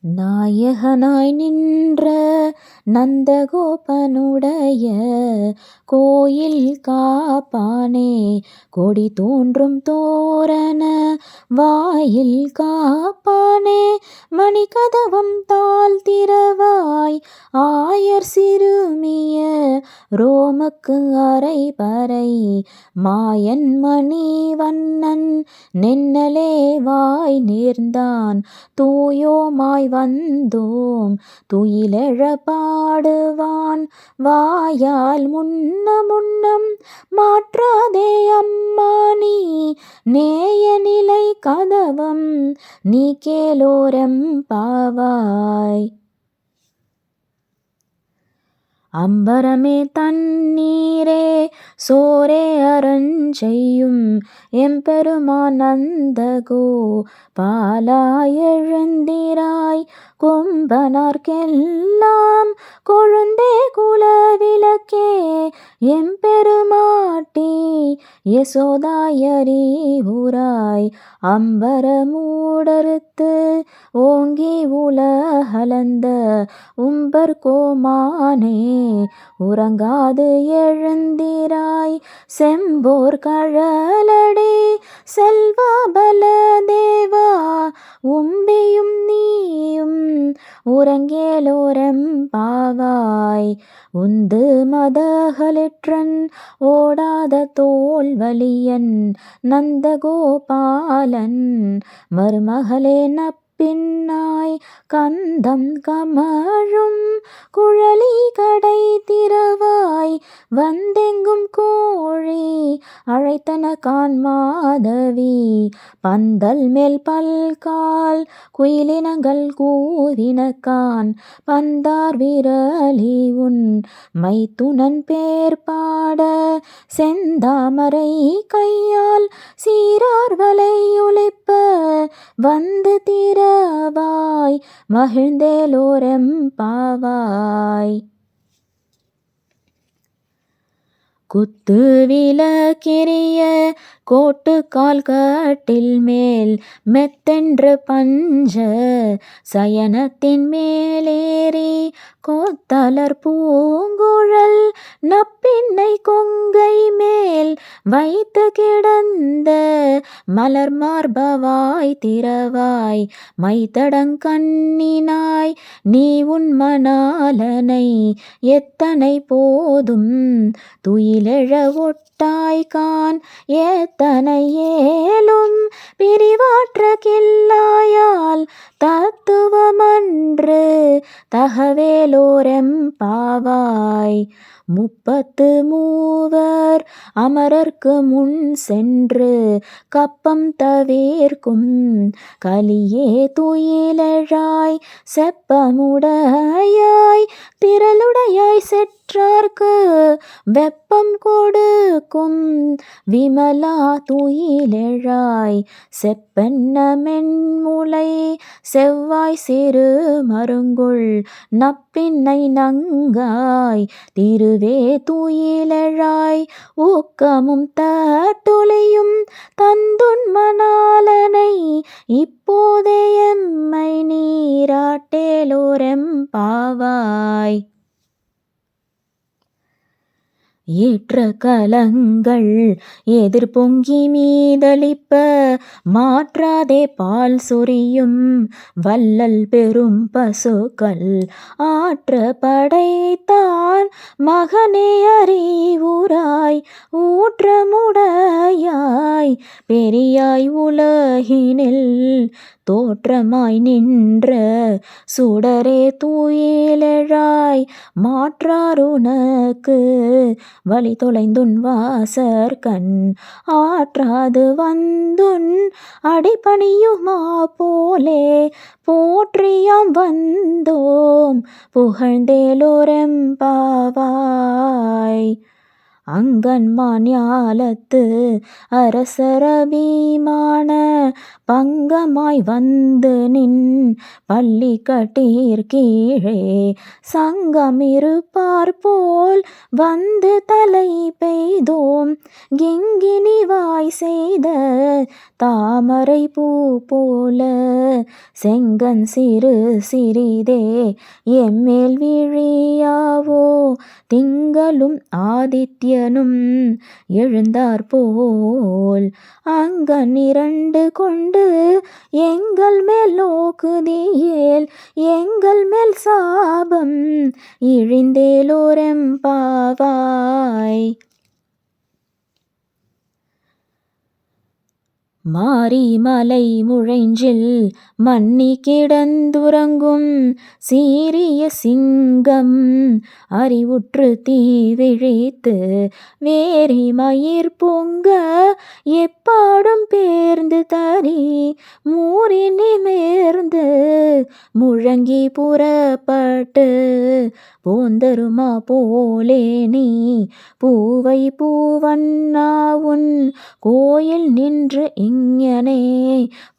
நாயகனாய் நின்ற நந்தகோபனுடைய கோயில் காப்பானே, கொடி தோன்றும் தோரண வாயில் காப்பானே, மணிக்கதவம் தாழ்த்திரவாய் ஆயர் சிறுமிய ரோமக்கு அரைபறை மாயன் மணி வண்ணன் நென்னலே வாய் நேர்ந்தான் தூயோமாய் வந்தோம் துயிலெழ பாடுவான் வாயால் முன்னம் மாற்றாதே அம்மா நீ நேய நிலை கதவம் நீ கேளோரம் பாவாய். அம்பரமே தண்ணீரே சோரே அரஞ்செய்யும் எம்பெருமான் நந்தகோ பாலாய் எழுந்திராய் கொம்பனார்க்கெல்லாம் கொழுந்தே குலவிளக்கே எம்பெருமாட்டி யசோதாயரி ஊராய் அம்பர மூடறுத்து ஓங்கி உலகளந்த உம்பர் கோமானே உறங்காது எழுந்திராய் செம்போர் கழலடே செல்வா பல தேவா உம்பியும் நீயும் உறங்கேலோரம் பாவாய். உந்து மதகளிற்றன் ஓடாத தோல் வலியன் நந்தகோபாலன் மருமகளே நப்பின்னாய் கந்தம் கமழும் குழலி கடை திறவாய் வந்தெங்கும் கோழி அழைத்தன கான் மாதவி பந்தல் மேல் பல்கால் குயிலினங்கள் கூவினக்கான் பந்தார் விரலி உன் மைத்துனன் பேர் பாட செந்தாமரை கையால் சீரார் வலை ஒலிப்ப வந்து திறவாய் மகிழ்ந்தேலோரம் பாவாய். குத்து விளக்கெரிய கோட்டு கால் கட்டில் மேல் மெத்தென்று பஞ்ச சயனத்தின் மேலேறி கோத்தலர் பூங்குழல் நப்பின்னை கொங்கை மேல் வைத்து கிடந்த மலர் மார்பவாய் திறவாய் மைத்தடங்கண்ணினாய் நீ உன் மணாலனை எத்தனை போதும் துயிலெழ ஒட்டாய்கான் ஏத்தனை ஏலும் பிரிவாற்ற கில்லாயால் தத்துவமன்று தகவேலோரம் பாவாய். முப்பத்து மூவர் அமரர்க்கு முன் சென்று கப்பம் தவிர்க்கும் கலியே துயிலெழாய் செப்பமுடையாய் திரளுடையாய் செற்றார்க்கு வெப்பம் கொடுக்கும் விமலா துயிலெழாய் செப்பென்ன மென்முலை செவ்வாய் சிறு மருங்குள் நப்பின்னை நங்காய் திருவே துயிலெழாய் ஊக்கமும் தட்டுளையும் தந்துன் மணாலனை இப்போதே எம்மை நீராட்டேலோரம் பாவாய். ஏற்ற கலங்கள் எதிர் பொங்கி மீதளிப்ப மாற்றாதே பால் சொரியும் வள்ளல் பெரும் பசுக்கள் ஆற்ற படைத்தான் மகனே அறிவுராய் ஊற்றமுடையாய் பெரியாய் உலகினில் தோற்றமாய் நின்ற சுடரே துயிலெழாய் மாற்றாருனக்கு வழி தொலைந்துன் வாசற்கண் ஆற்றாது வந்துன் அடிபணியுமா போலே போற்றியாம் வந்தோம் புகழ்ந்தேலோரம் பாவாய். அங்கன்மான் ஞாலத்து அரசரபிமான பங்கமாய் வந்து நின் பள்ளி கட்டீர் கீழே சங்கமிருப்பார் போல் வந்து தலை பெய்தோம் கிங்கினி வாய் செய்த தாமரை பூ போல செங்கன் சிறு சிறிதே எம்மேல் விழியாவோ திங்களும் ஆதித்யனும் எழுந்தார் போல் அங்கன் 2 கொண்டு எங்கள் மேல் நோக்குதியேல் எங்கள் மேல் சாபம் இழிந்தேலோரெம்பாவாய். மாரி மலை முழைஞ்சில் மன்னி கிடந்துறங்கும் சீரிய சிங்கம் அறிவுற்று தீ விழித்து வேரி மயிர் பொங்க எப்பாடும் பேர்ந்து தரி மூறி நிமிர்ந்து முழங்கி புறப்பட்டு போந்தருமா போலே நீ பூவை பூவண்ணா உன் கோயில் நின்று இங்ஙனே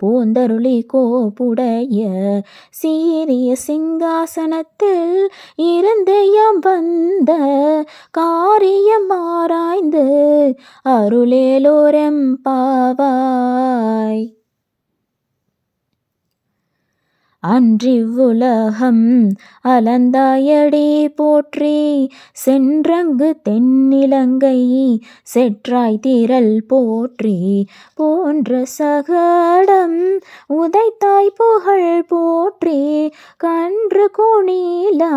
போந்தருளி கோப்புடைய சீரிய சிங்காசனத்தில் இருந்து யாம் வந்த காரியம் ஆராய்ந்து அருளேலோரெம்பாவாய். அன்றிவ்வுலகம் அலந்தாயடி போற்றி சென்றங்கு தென்னிலங்கை செற்றாய் திரள் போற்றி போன்ற சகடம் உதைத்தாய் புகழ் போற்றி கன்று குணிலா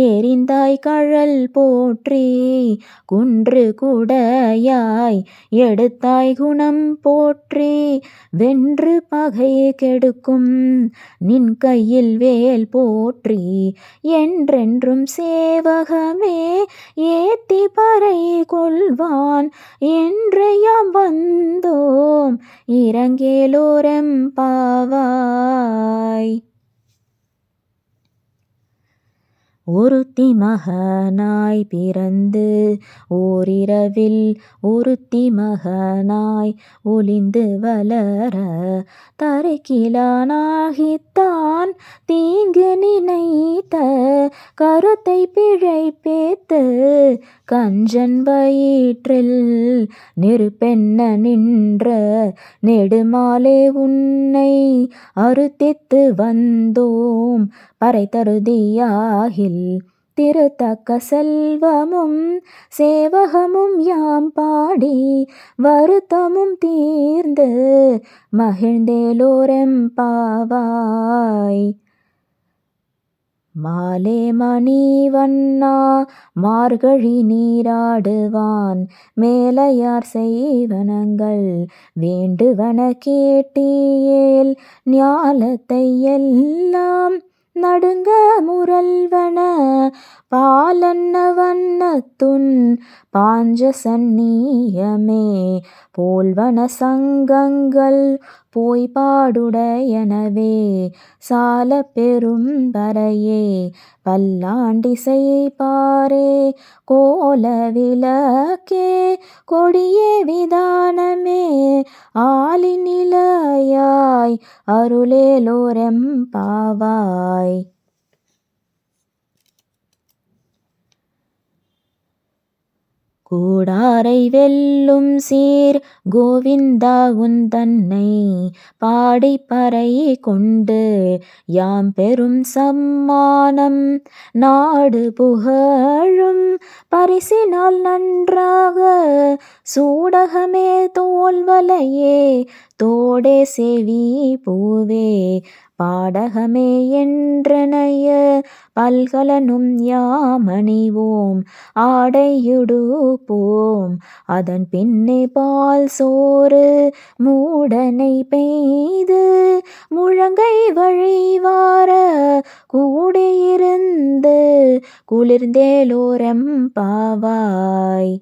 எரிந்தாய் கழல் போற்றி குன்று குடையாய் எடுத்தாய் குணம் போற்றி வென்று பகை கெடுக்கும் நின் கையில் வேல் போற்றி என்றென்றும் சேவகமே ஏத்தி பறை கொள்வான் என்று யாம் வந்தோம் இரங்கேலோரெம்பாவாய். ஒருத்தி மகனாய் பிறந்து ஓரிரவில் ஒருத்தி மகனாய் ஒளிந்து வளர தரைக்கிலானாகித்தான் தீங்கு நினைத்த கருத்தை பிழைப்பேத்து கஞ்சன் வயிற்றில் நெருப்பென்ன நின்ற நெடுமாலே உன்னை அறுத்தித்து வந்தோம் பறை தருதியாகில் திருத்தக்க செல்வமும் சேவகமும் யாம் பாடி வருத்தமும் தீர்ந்து மகிழ்ந்தேலோரெம்பாவாய். மாலே மணிவண்ணா மார்கழி நீராடுவான் மேலையார் செய்வனங்கள் வேண்டுவன கேட்டியேல் ஞாலத்தை எல்லாம் நடுங்க முரல்வன பாலன்ன வண்ணத்துன் பாஞ்ச சந்நியமே போல்வன சங்கங்கள் போய் பாடுடையனவே சால பெரும் பறையே பல்லாண்டிசை பாரே கோல விளக்கே கொடியே விதானமே ஆலிநிலையாய் அருளேலோரெம்பாவாய். கூடாரை வெல்லும் சீர் கோவிந்தா உந்தன்னை பாடி பறை கொண்டு யாம் பெரும் சம்மானம் நாடு புகழும் பரிசினால் நன்றாக சூடகமே தோல்வலையே தோடே செவி பூவே பாடகமே என்றனைய பல்கலனும் யாமணிவோம் ஆடையுடுப்போம் அதன் பின்னே பால் சோறு மூடனை பெய்து முழங்கை வழிவார கூடியிருந்து குளிர்ந்தேலோரெம்பாவாய்.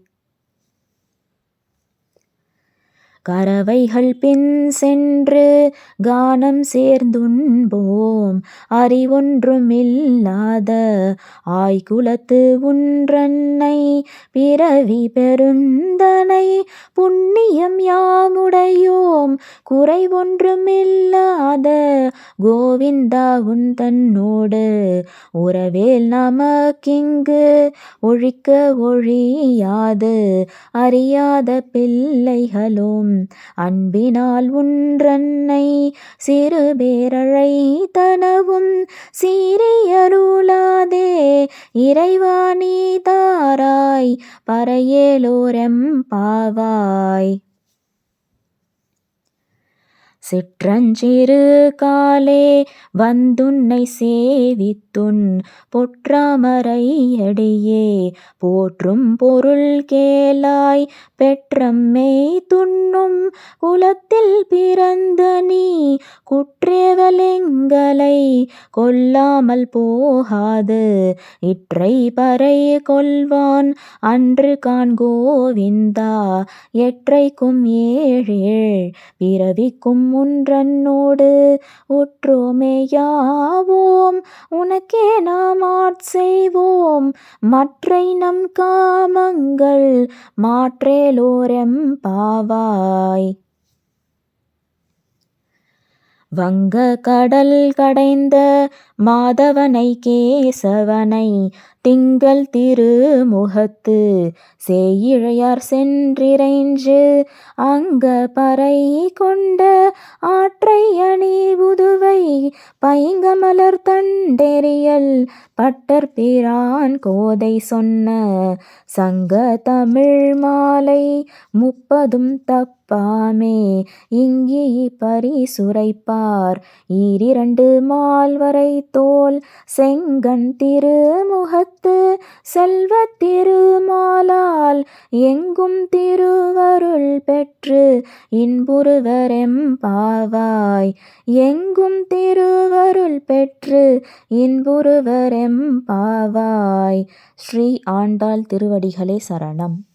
கறவைகள் பின் சென்று கானம் சேர்ந்துண்போம் அறிவொன்றுமில்லாத ஆய்குலத்து உன்றன்னை பிறவி பெருந்தனை புண்ணியம் யாமுடையோம் குறைவொன்றுமில்லாத கோவிந்தா உன் தன்னோடு உறவேல் நமக்கிங்கு ஒழிக்க ஒழியாது அறியாத பிள்ளைகளும் அன்பினால் உன்றன்னை சிறுபேரழை தனவும் சீரியருளாதே இறைவா நீ தாராய் பறையேலோரெம்பாவாய். சிற்றஞ்சிறு காலே வந்துன்னை சேவித்துன் பொற்றாமரையடியே போற்றும் பொருள் கேளாய் பெற்றம்மை துண்ணும் குலத்தில் பிறந்த நீ குற்றேவலெங்களை கொல்லாமல் போகாது இற்றை பறை கொள்வான் அன்று காண் கோவிந்தா எற்றைக்கும் ஏழேழ் பிறவிக்கும் உன்றன்னோடு உற்றோமேயாவோம் உனக்கே நாம் ஆட்செய்வோம் மற்றை நம் காமங்கள் மாற்றேலோரெம்பாவாய். வங்க கடல் கடைந்த மாதவனை கேசவனை திங்கள் திருமுகத்து சேயிழையார் சென்றிறைஞ்சு அங்க பறை கொண்ட ஆற்றை அணி புதுவை பைங்கமலர் தண்டெறியல் பட்டர் பிரான் கோதை சொன்ன சங்க தமிழ் மாலை 30 தப்பாமே இங்கி பரிசுரைப்பார் ஈரிரண்டு மால்வரை தோல் செங்கண் திருமுகத்து செல்வத் திருமாலால் எங்கும் திருவருள் பெற்று இன்புறுவரெம்பாவாய் எங்கும் திருவருள் பெற்று இன்புறுவரெம்பாவாய். ஸ்ரீ ஆண்டாள் திருவடிகளே சரணம்.